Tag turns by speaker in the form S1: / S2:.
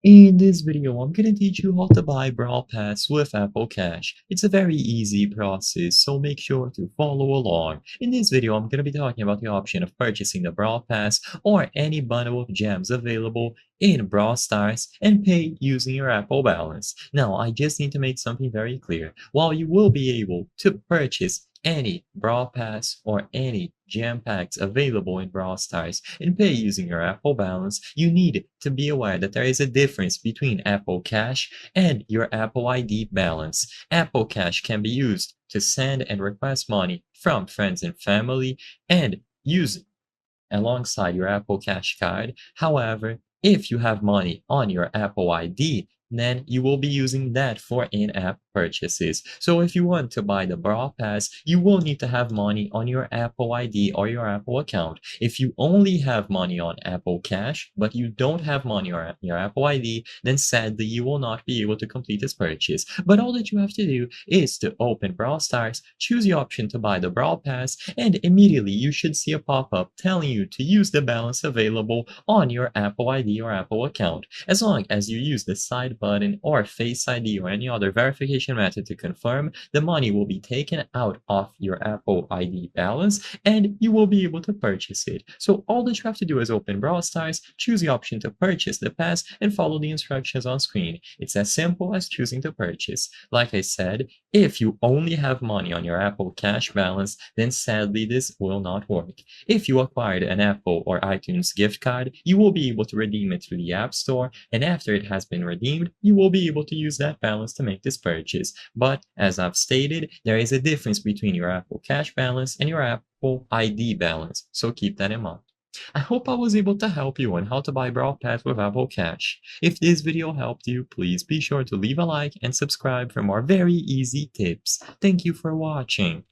S1: In this video, I'm gonna teach you how to buy Brawl Pass with Apple Cash. It's a very easy process, so make sure to follow along. In this video, I'm gonna be talking about the option of purchasing the Brawl Pass or any bundle of gems available in Brawl Stars and pay using your Apple balance. Now, I just need to make something very clear. While you will be able to purchase any Brawl Pass or any gem packs available in Brawl Stars and pay using your Apple balance, you need to be aware that there is a difference between Apple Cash and your Apple ID balance. Apple Cash can be used to send and request money from friends and family and use alongside your Apple Cash card. However, if you have money on your Apple ID, then you will be using that for in-app purchases. So if you want to buy the Brawl Pass, you will need to have money on your Apple ID or your Apple account. If you only have money on Apple Cash, but you don't have money on your Apple ID, then sadly you will not be able to complete this purchase. But all that you have to do is to open Brawl Stars, choose the option to buy the Brawl Pass, and immediately you should see a pop-up telling you to use the balance available on your Apple ID or Apple account. As long as you use the side button or Face ID or any other verification method to confirm, the money will be taken out of your Apple ID balance and you will be able to purchase it. So all that you have to do is open Brawl Stars, choose the option to purchase the pass, and follow the instructions on screen. It's as simple as choosing to purchase. Like I said, if you only have money on your Apple Cash balance, then sadly this will not work. If you acquired an Apple or iTunes gift card, you will be able to redeem it through the App Store, and after it has been redeemed, you will be able to use that balance to make this purchase. But as I've stated, there is a difference between your Apple Cash balance and your Apple ID balance, so keep that in mind. I hope I was able to help you on how to buy Brawl Pass with Apple Cash. If this video helped you, please be sure to leave a like and subscribe for more very easy tips. Thank you for watching.